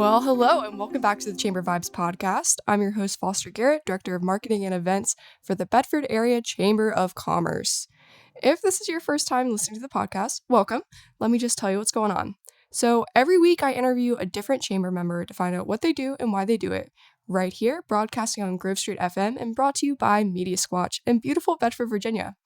Well, hello, and welcome back to the Chamber Vibes podcast. I'm your host, Foster Garrett, Director of Marketing and Events for the Bedford Area Chamber of Commerce. If this is your first time listening to the podcast, welcome. Let me just tell you what's going on. So, every week I interview a different chamber member to find out what they do and why they do it. Right here, broadcasting on Grove Street FM and brought to you by Media Squatch in beautiful Bedford, Virginia.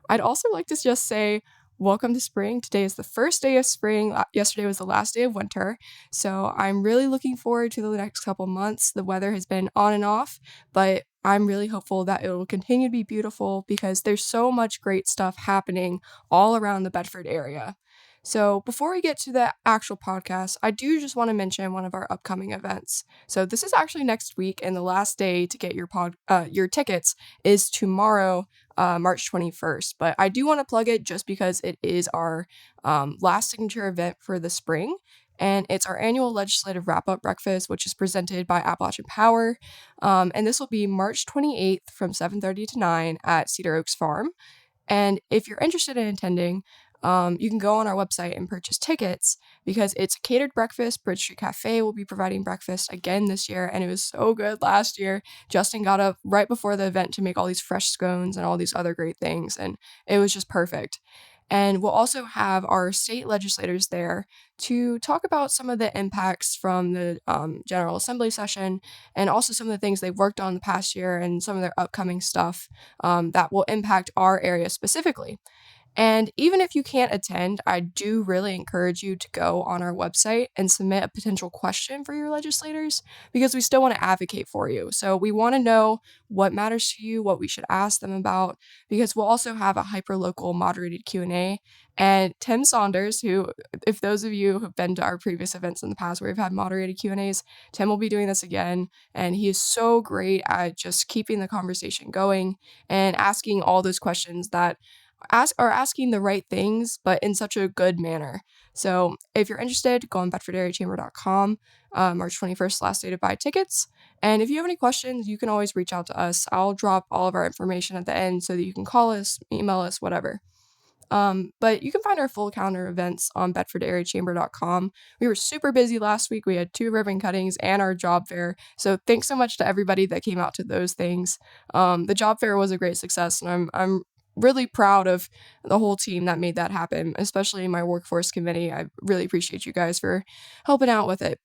I'd also like to just say, welcome to spring. Today is the first day of spring. Yesterday was the last day of winter. So I'm really looking forward to the next couple months. The weather has been on and off, but I'm really hopeful that it will continue to be beautiful because there's so much great stuff happening all around the Bedford area. So before we get to the actual podcast, I do just want to mention one of our upcoming events. So this is actually next week, and the last day to get your tickets is tomorrow, March 21st. But I do want to plug it just because it is our last signature event for the spring. And it's our annual legislative wrap-up breakfast, which is presented by Appalachian Power. And this will be March 28th from 7:30 to 9 at Cedar Oaks Farm. And if you're interested in attending, you can go on our website and purchase tickets because it's a catered breakfast. Bridge Street Cafe will be providing breakfast again this year, and it was so good last year. Justin got up right before the event to make all these fresh scones and all these other great things, and it was just perfect. And we'll also have our state legislators there to talk about some of the impacts from the General Assembly session and also some of the things they've worked on the past year and some of their upcoming stuff that will impact our area specifically. And even if you can't attend, I do really encourage you to go on our website and submit a potential question for your legislators because we still want to advocate for you. So we want to know what matters to you, what we should ask them about, because we'll also have a hyper-local moderated Q&A. And Tim Saunders, who, if those of you who've been to our previous events in the past where we've had moderated Q&As, Tim will be doing this again. And he is so great at just keeping the conversation going and asking all those questions that asking the right things, but in such a good manner. So if you're interested, go on bedfordareachamber.com. March 21st, last day to buy tickets. And if you have any questions, you can always reach out to us. I'll drop all of our information at the end so that you can call us, email us, whatever. But you can find our full calendar events on bedfordareachamber.com. We were super busy last week. We had 2 ribbon cuttings and our job fair. So thanks so much to everybody that came out to those things. The job fair was a great success, and I'm really proud of the whole team that made that happen, especially my workforce committee. I really appreciate you guys for helping out with it.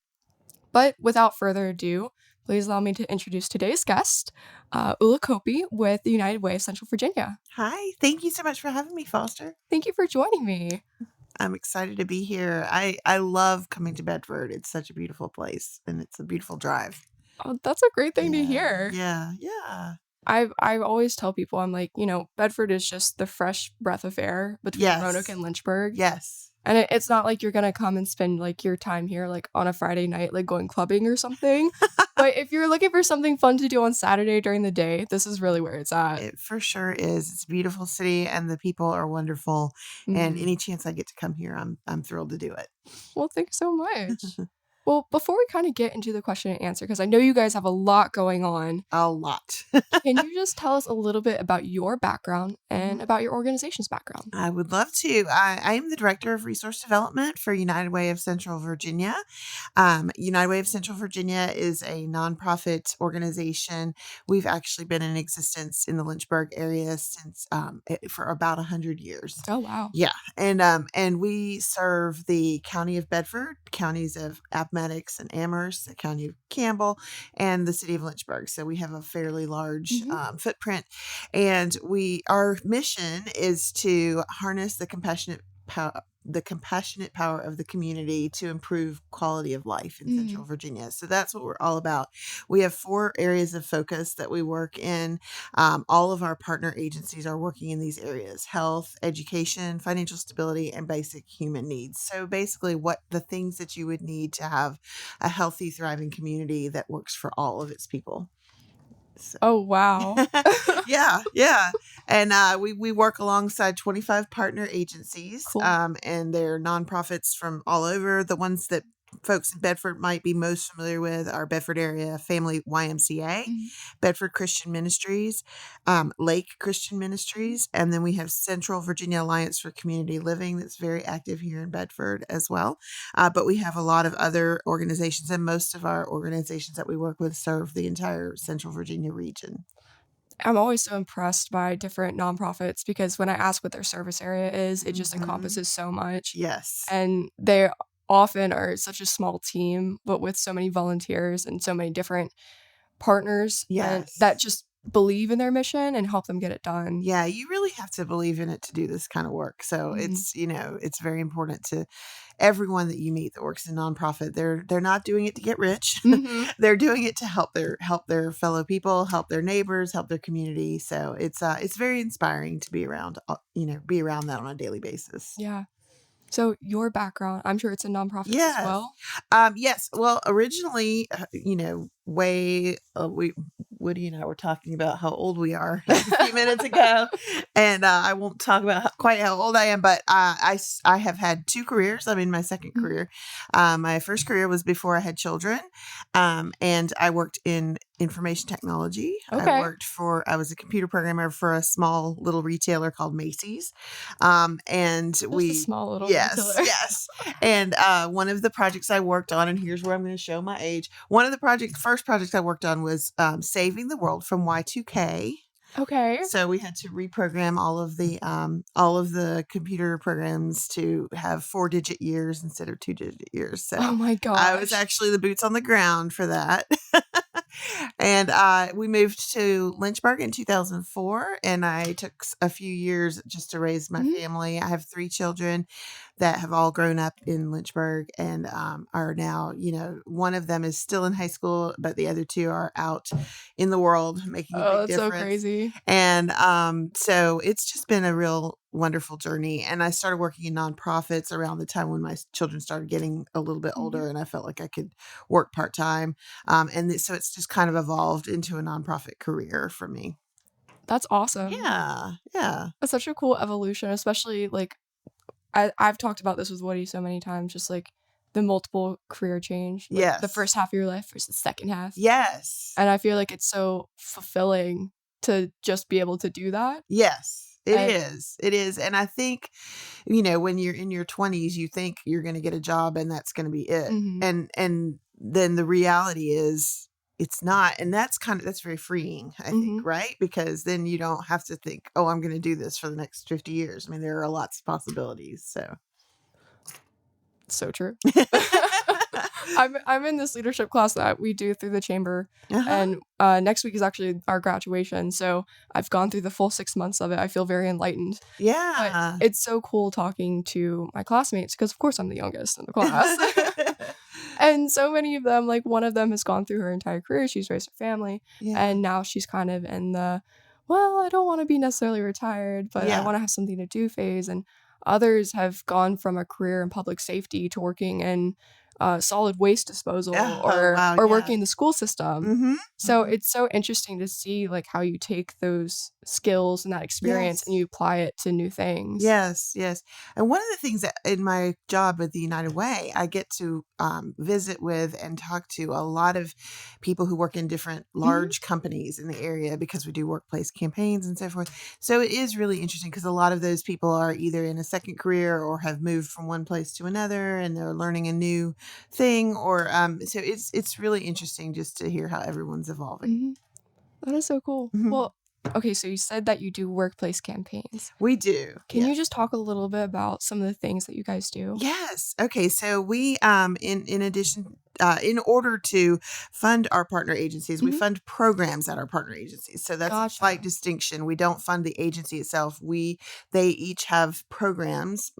But without further ado, please allow me to introduce today's guest, Ula Kopi with the United Way of Central Virginia. Hi, thank you so much for having me, Foster. Thank you for joining me. I'm excited to be here. I love coming to Bedford. It's such a beautiful place, and it's a beautiful drive. Oh, that's a great thing to hear. Yeah. I always tell people, I'm like, Bedford is just the fresh breath of air between Roanoke and Lynchburg. Yes. And it's not like you're going to come and spend like your time here like on a Friday night, like going clubbing or something. But if you're looking for something fun to do on Saturday during the day, this is really where it's at. It for sure is. It's a beautiful city and the people are wonderful. Mm-hmm. And any chance I get to come here, I'm thrilled to do it. Well, thanks so much. Well, before we kind of get into the question and answer, because I know you guys have a lot going on. A lot. Can you just tell us a little bit about your background and about your organization's background? I would love to. I am the Director of Resource Development for United Way of Central Virginia. United Way of Central Virginia is a nonprofit organization. We've actually been in existence in the Lynchburg area since for about 100 years. Oh, wow. Yeah. And we serve the county of Bedford, counties of Appomattox and Amherst, the county of Campbell, and the city of Lynchburg. So we have a fairly large footprint. And our mission is to harness the compassionate power of the community to improve quality of life in Central Virginia. So that's what we're all about. We have 4 areas of focus that we work in. All of our partner agencies are working in these areas: health, education, financial stability, and basic human needs. So basically what the things that you would need to have a healthy, thriving community that works for all of its people. So. Oh, wow. Yeah. And we work alongside 25 partner agencies, cool. And they're nonprofits from all over. The ones that folks in Bedford might be most familiar with are Bedford Area Family YMCA, Bedford Christian Ministries, Lake Christian Ministries, and then we have Central Virginia Alliance for Community Living that's very active here in Bedford as well. But we have a lot of other organizations, and most of our organizations that we work with serve the entire Central Virginia region. I'm always so impressed by different nonprofits because when I ask what their service area is, it just encompasses so much. Yes. And they often are such a small team, but with so many volunteers and so many different partners and that Yes. just believe in their mission and help them get it done. Yeah, you really have to believe in it to do this kind of work. So Mhm. it's, it's very important to everyone that you meet that works in nonprofit. They're not doing it to get rich. Mhm. They're doing it to help their fellow people, help their neighbors, help their community. So it's very inspiring to be around, be around that on a daily basis. Yeah. So your background, I'm sure it's in nonprofits as Yes. well. Yes. Well, originally, Woody and I were talking about how old we are a few minutes ago, and I won't talk about quite how old I am, but I have had two careers. I'm in my second Mhm. career. My first career was before I had children, and I worked in information technology. Okay. I was a computer programmer for a small little retailer called Macy's, and Just we a small little yes, retailer. yes. And one of the projects I worked on, and here's where I'm going to show my age. One of the first projects I worked on was saving the world from Y2K. Okay. So we had to reprogram all of the computer programs to have 4-digit years instead of 2-digit years. So Oh my I was gosh. actually the boots on the ground for that. And we moved to Lynchburg in 2004, and I took a few years just to raise my Mhm. family. I have 3 children that have all grown up in Lynchburg and are now, one of them is still in high school, but the other 2 are out in the world making a Oh, big that's so difference. crazy. And so it's just been a real wonderful journey. And I started working in nonprofits around the time when my children started getting a little bit Mhm. older, and I felt like I could work part time. So it's just kind of evolved into a nonprofit career for me. That's awesome. Yeah, yeah, That's such a cool evolution, especially like I've talked about this with Woody so many times, just like the multiple career change, like the yes, first half of your life versus the second half. yes, And I feel like it's so fulfilling to just be able to do that. yes. It And is. It is. And I think, when you're in your 20s, you think you're going to get a job and that's going to be it. mhm, And then the reality is it's not. And that's very freeing, I think, mhm, right? Because then you don't have to think, oh, I'm going to do this for the next 50 years. I mean, there are lots of possibilities. So so true. I'm in this leadership class that we do through the chamber, uh-huh. and next week is actually our graduation. So I've gone through the full 6 months of it. I feel very enlightened. But Yeah. it's so cool talking to my classmates because, of course, I'm the youngest in the class. And so many of them, like one of them has gone through her entire career. She's raised her family, Yeah. and now she's kind of in the, well, I don't want to be necessarily retired, but I Yeah. want to have something to do phase. And others have gone from a career in public safety to working in solid waste disposal Oh, wow. or Yeah. working in the school system. Mm-hmm. So it's so interesting to see like how you take those skills and that experience and Yes. you apply it to new things. Yes, yes. And one of the things that in my job with the United Way, I get to visit with and talk to a lot of people who work in different large companies in the area because we do workplace campaigns and so forth. So it is really interesting because a lot of those people are either in a second career or have moved from one place to another and they're learning a new thing or so it's really interesting just to hear how everyone's evolving. Mhm. That is so cool. Mhm. Well, okay, so you said that you do workplace campaigns. We do. Can Yeah. you just talk a little bit about some of the things that you guys do? Yes. Okay. So we, in addition, in order to fund our partner agencies, we Mhm. fund programs at our partner agencies. So that's a slight Gotcha. distinction. We don't fund the agency itself. They each have programs,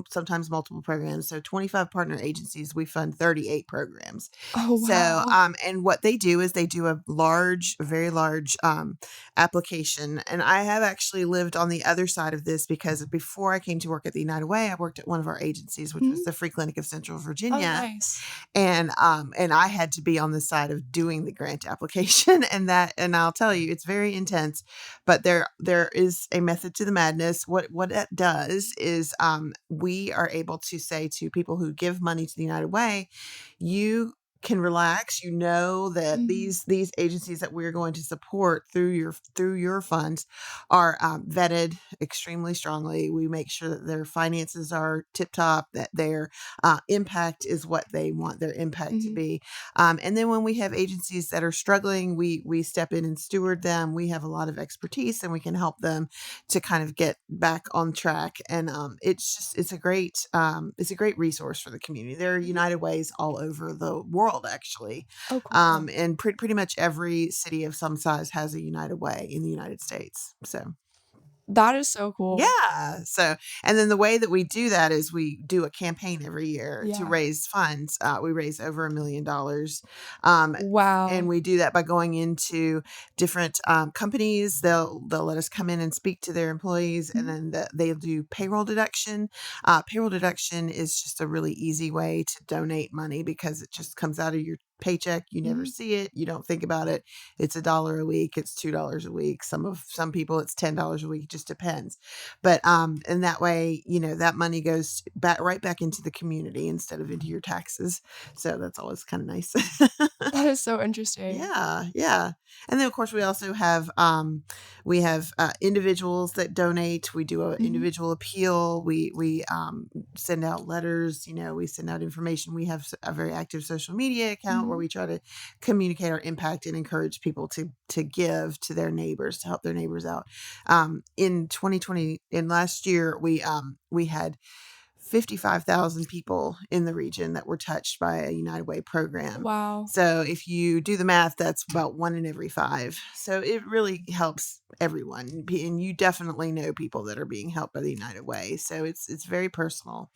sometimes multiple programs. So 25 partner agencies, we fund 38 programs. Oh, So, wow. and what they do is they do a very large, application. And I have actually lived on the other side of this because before I came to work at the United Way, I worked at one of our agencies, which was Mhm. the Free Clinic of Central Oh, Virginia. nice. And I had to be on the side of doing the grant application, and I'll tell you, it's very intense, but there is a method to the madness. What that does is, we are able to say to people who give money to the United Way, you can relax. You know that these agencies that we're going to support through your funds are vetted extremely strongly. We make sure that their finances are tip top, that their impact is what they want their impact to be. And then when we have agencies that are struggling, we step in and steward them. We have a lot of expertise, and we can help them to kind of get back on track. And it's a great resource for the community. There are United Ways all over the world, actually. Oh, cool. And pretty much every city of some size has a United Way in the United States. So That is so cool. yeah. So, and then the way that we do that is we do a campaign every year to raise funds. We raise over $1 million. Wow. And we do that by going into different companies. They'll let us come in and speak to their employees, and then they'll do payroll deduction. Payroll deduction is just a really easy way to donate money because it just comes out of your paycheck. You never see it. You don't think about it. It's $1 a week. It's $2 a week. Some people it's $10 a week. It just depends. But and that way, that money goes right back into the community instead of into your taxes. So that's always kind of nice. That is so interesting. Yeah. And then of course we also have individuals that donate. We do an individual appeal. We send out letters. We send out information. We have a very active social media account where we try to communicate our impact and encourage people to give to their neighbors, to help their neighbors out. In 2020, in last year, we had 55,000 people in the region that were touched by a United Way program. Wow. So if you do the math, that's about 1 in every 5. So it really helps everyone. And you definitely know people that are being helped by the United Way. So it's very personal.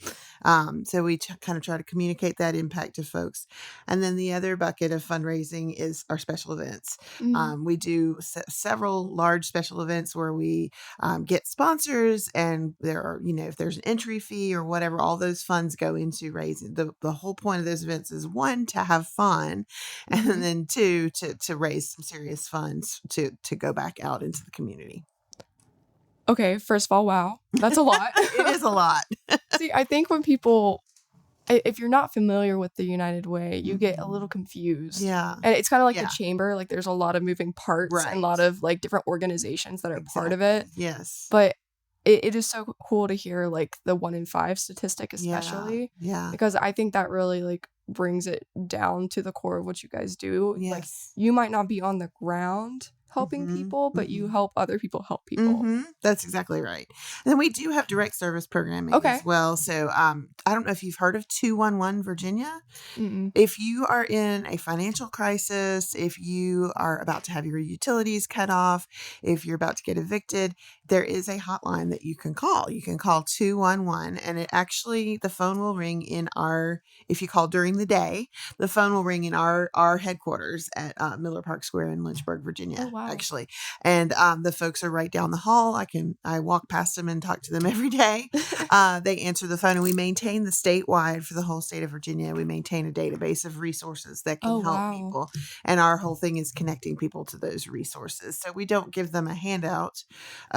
So we kind of try to communicate that impact to folks. And then the other bucket of fundraising is our special events. We do several large special events where we get sponsors, and there are, if there's an entry fee or whatever, all those funds go into raising. The whole point of those events is 1, to have fun, and then 2, to raise some serious funds to go back out into the community. Okay, first of all, wow, that's a lot. It is a lot. See, I think when people, if you're not familiar with the United Way, you get a little confused. Yeah. And it's kind of like the chamber, like there's a lot of moving parts and a lot Right. of like different organizations that are part of it. Yes. But it is so cool to hear like the 1 in 5 statistic, especially. Yeah. Because I think that really like brings it down to the core of what you guys do. Yes. Like you might not be on the ground helping people, but you help other people help people. That's exactly right. And then we do have direct service programming as well. So I don't know if you've heard of 211 Virginia. If you are in a financial crisis, if you are about to have your utilities cut off, if you're about to get evicted, there is a hotline that you can call. You can call 211, and the phone will ring if you call during the day, the phone will ring in our headquarters at Miller Park Square in Lynchburg, Virginia. Oh, wow. Actually. And the folks are right down the hall. I walk past them and talk to them every day. They answer the phone, and we maintain the statewide for the whole state of Virginia. We maintain a database of resources that can help people. And our whole thing is connecting people to those resources. So we don't give them a handout.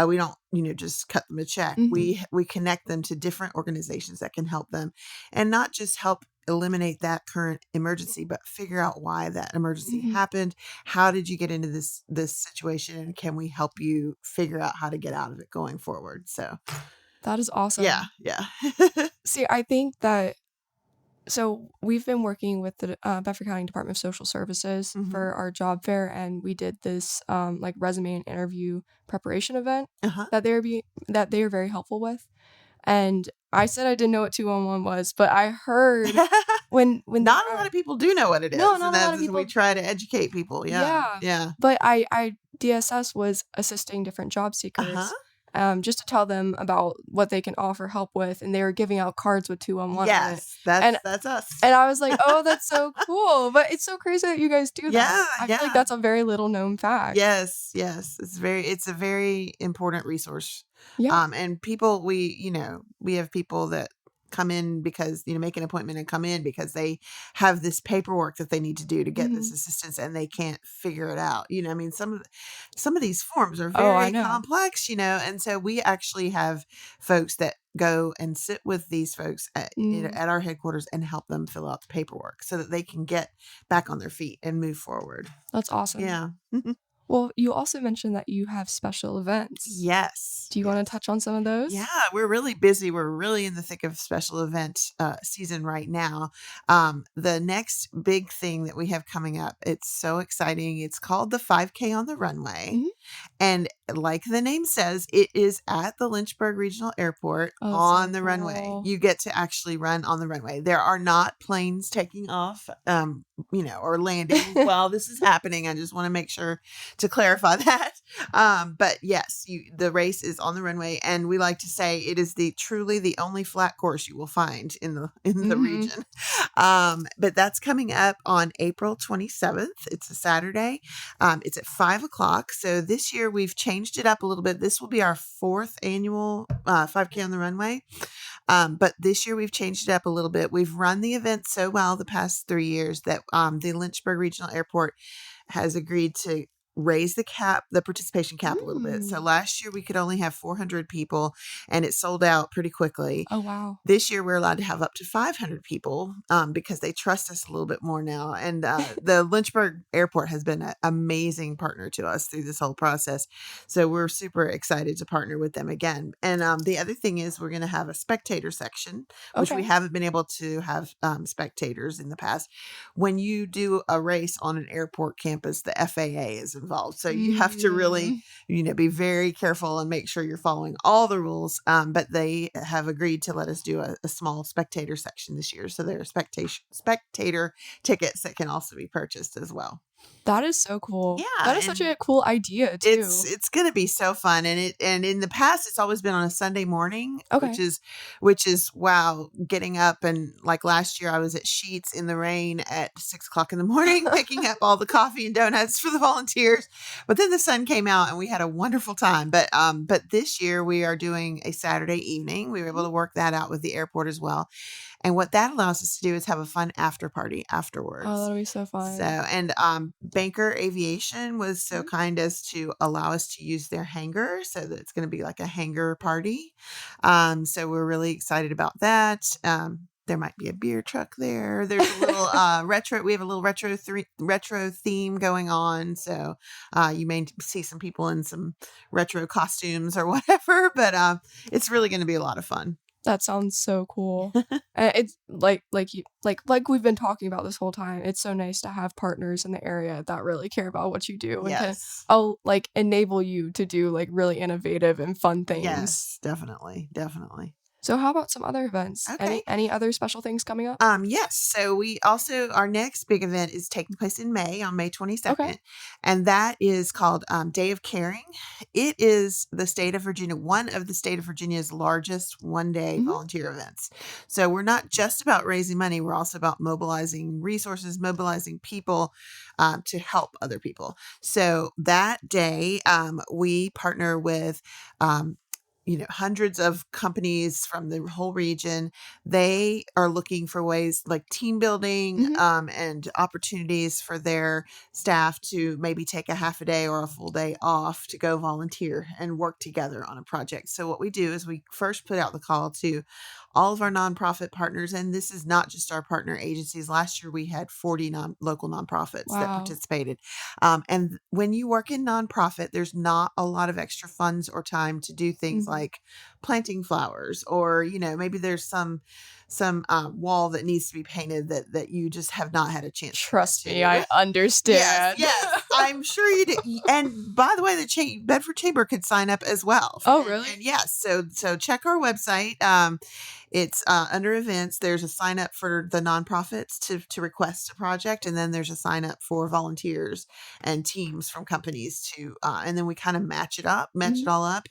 We don't, just cut them a check. We connect them to different organizations that can help them, and not just help eliminate that current emergency, but figure out why that emergency happened. How did you get into this situation, and can we help you figure out how to get out of it going forward? So that is awesome. Yeah. See, I think that so we've been working with the Bedford County Department of Social Services for our job fair, and we did this like resume and interview preparation event that they are very helpful with. And I said I didn't know what 211 was, but I heard when not a lot of people do know what it is. No, not a lot of people. We try to educate people. Yeah. But DSS was assisting different job seekers. Just to tell them about what they can offer help with, and they were giving out cards with 211. Yes, that's us. And I was like, oh, that's so cool. But it's so crazy that you guys do that. I feel like that's a very little known fact. Yes. It's a very important resource. Yeah. And people, we have people that come in because, make an appointment and come in because they have this paperwork that they need to do to get this assistance and they can't figure it out. I mean, some of these forms are Oh, I very know. complex, and so we actually have folks that go and sit with these folks at our headquarters and help them fill out the paperwork so that they can get back on their feet and move forward. That's awesome. Yeah. Well, you also mentioned that you have special events. Yes. Do you want to touch on some of those? Yeah, we're really busy. We're really in the thick of special event season right now. The next big thing that we have coming up, it's so exciting. It's called the 5K on the Runway. And like the name says, it is at the Lynchburg Regional Airport on the runway. You get to actually run on the runway. There are not planes taking off, or landing while this is happening. I just want to make sure to clarify that. But yes, the race is on the runway, and we like to say it is truly the only flat course you will find in the region. But that's coming up on April 27th. It's a Saturday. It's at 5:00. So this year we've changed it up a little bit. This will be our 4th annual 5K on the runway. But this year we've changed it up a little bit. We've run the event so well the past 3 years that the Lynchburg Regional Airport has agreed to raise the participation cap a little bit. So last year we could only have 400 people and it sold out pretty quickly. Oh, wow. This year we're allowed to have up to 500 people because they trust us a little bit more now. And the Lynchburg Airport has been an amazing partner to us through this whole process. So we're super excited to partner with them again. And the other thing is we're going to have a spectator section, which we haven't been able to have spectators in the past. When you do a race on an airport campus, the FAA is involved. So you have to really, be very careful and make sure you're following all the rules. But they have agreed to let us do a small spectator section this year. So there are spectator tickets that can also be purchased as well. That is so cool. Yeah, that is such a cool idea too. It's going to be so fun, and in the past it's always been on a Sunday morning, which is wow. Getting up and like last year I was at Sheetz in the rain at 6:00 in the morning, picking up all the coffee and donuts for the volunteers. But then the sun came out and we had a wonderful time. But this year we are doing a Saturday evening. We were able to work that out with the airport as well. And what that allows us to do is have a fun after party afterwards. Oh, that'll be so fun. So, and Banker Aviation was so kind as to allow us to use their hangar. So that it's going to be like a hangar party. So we're really excited about that. There might be a beer truck there. There's a little retro. We have a little retro theme going on. So you may see some people in some retro costumes or whatever. But it's really going to be a lot of fun. That sounds so cool. It's like we've been talking about this whole time. It's so nice to have partners in the area that really care about what you do and can enable you to do like really innovative and fun things. Yes, definitely. So how about some other events? Okay. Any other special things coming up? Yes. So we also, our next big event is taking place in May, on May 22nd. Okay. And that is called Day of Caring. It is the state of Virginia, one of the state of Virginia's largest one-day volunteer events. So we're not just about raising money. We're also about mobilizing resources, mobilizing people to help other people. So that day, we partner with hundreds of companies from the whole region. They are looking for ways like team building and opportunities for their staff to maybe take a half a day or a full day off to go volunteer and work together on a project. So what we do is we first put out the call to all of our nonprofit partners. And this is not just our partner agencies. Last year, we had 40 local nonprofits that participated. And when you work in nonprofit, there's not a lot of extra funds or time to do things like planting flowers, or, maybe there's some wall that needs to be painted that you just have not had a chance. Trust me, I understand. Yes, I'm sure you do. And by the way, the Bedford Chamber could sign up as well. Oh, really? And yes. So check our website. It's under events. There's a sign up for the nonprofits to request a project. And then there's a sign up for volunteers and teams from companies and then we kind of match it all up,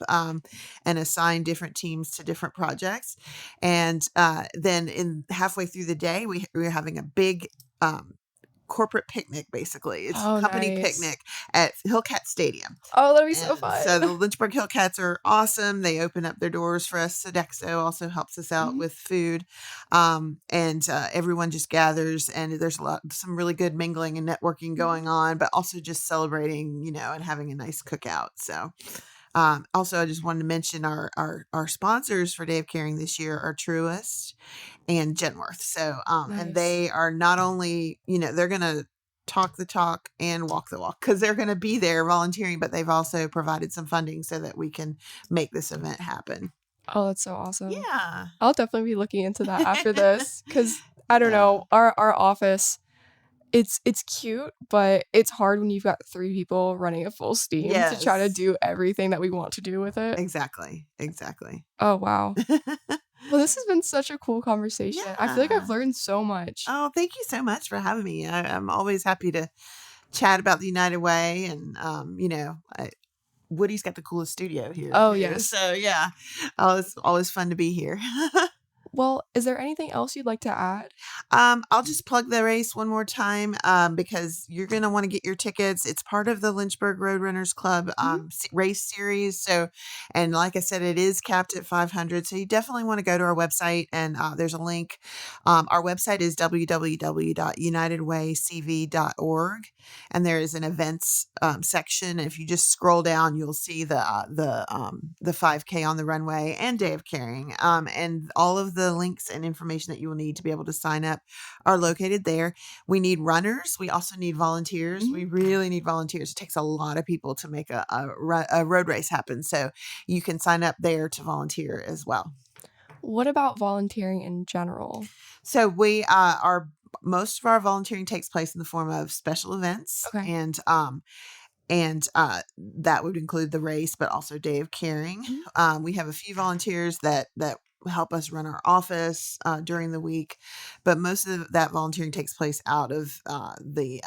and assign different teams to different projects. And then halfway through the day, we're having a big corporate picnic, basically. It's Oh, company nice. picnic at Hillcat Stadium. Oh, that'd be so And fun. so the Lynchburg Hillcats are awesome. They open up their doors for us. Sodexo also helps us out with food. And everyone just gathers, and there's some really good mingling and networking going on, but also just celebrating, and having a nice cookout. So also, I just wanted to mention our sponsors for Day of Caring this year are Truist and Genworth. So, and Nice. they are not only, they're going to talk the talk and walk the walk because they're going to be there volunteering, but they've also provided some funding so that we can make this event happen. Oh, that's so awesome. Yeah. I'll definitely be looking into that after this because I don't know, our office, it's cute, but it's hard when you've got 3 people running at full steam to try to do everything that we want to do with it. Exactly. Oh, wow. Well, this has been such a cool conversation. I feel like I've learned so much. Oh, thank you so much for having me. I'm always happy to chat about the United Way, and Woody's got the coolest studio here. Oh, too. yes. So yeah, always fun to be here. Well, is there anything else you'd like to add? I'll just plug the race one more time because you're going to want to get your tickets. It's part of the Lynchburg Roadrunners Club race series. So, and like I said, it is capped at 500. So you definitely want to go to our website, and there's a link. Our website is www.unitedwaycv.org, and there is an events section. If you just scroll down, you'll see the 5K on the runway and Day of Caring, and all of the links and information that you will need to be able to sign up are located there. We need runners. We also need volunteers. We really need volunteers. It takes a lot of people to make a road race happen. So you can sign up there to volunteer as well. What about volunteering in general? So we most of our volunteering takes place in the form of special events. Okay. And that would include the race, but also Day of Caring. We have a few volunteers that help us run our office during the week, but most of that volunteering takes place out of the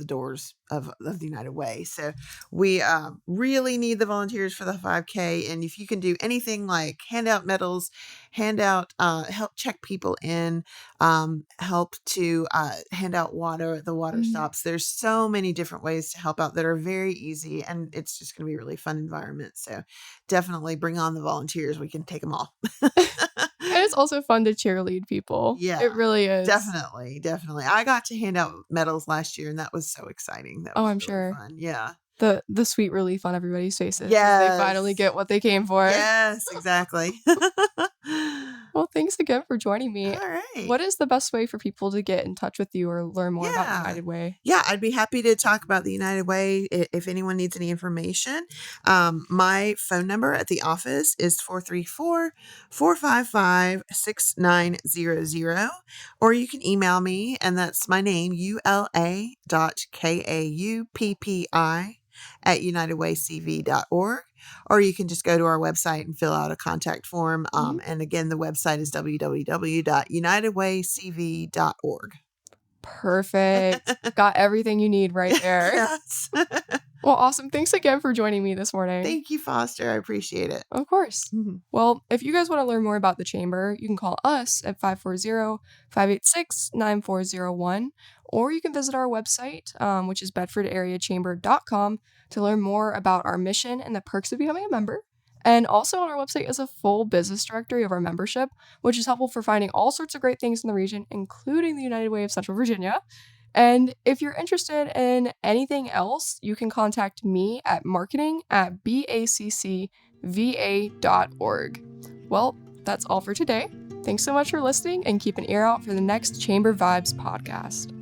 doors of the United Way. So we really need the volunteers for the 5K, and if you can do anything like hand out medals, help check people in, help to hand out water at the water stops. There's so many different ways to help out that are very easy, and it's just going to be a really fun environment. So definitely bring on the volunteers. We can take them all. And it's also fun to cheerlead people. Yeah, it really is. Definitely. I got to hand out medals last year, and that was so exciting. That was I'm really sure. fun. Yeah. The sweet relief on everybody's faces. Yes. They finally get what they came for. Yes, exactly. Well, thanks again for joining me. All right. What is the best way for people to get in touch with you or learn more about the United Way? Yeah, I'd be happy to talk about the United Way if anyone needs any information. My phone number at the office is 434-455-6900, or you can email me, and that's my name, ula.kauppi@unitedwaycv.org. Or you can just go to our website and fill out a contact form. And again, the website is www.unitedwaycv.org. Perfect. Got everything you need right there. Yes. Well, awesome. Thanks again for joining me this morning. Thank you, Foster. I appreciate it. Of course. Well, if you guys want to learn more about the Chamber, you can call us at 540-586-9401, or you can visit our website, which is bedfordareachamber.com, to learn more about our mission and the perks of becoming a member. And also on our website is a full business directory of our membership, which is helpful for finding all sorts of great things in the region, including the United Way of Central Virginia. And if you're interested in anything else, you can contact me at marketing@baccva.org. Well, that's all for today. Thanks so much for listening, and keep an ear out for the next Chamber Vibes podcast.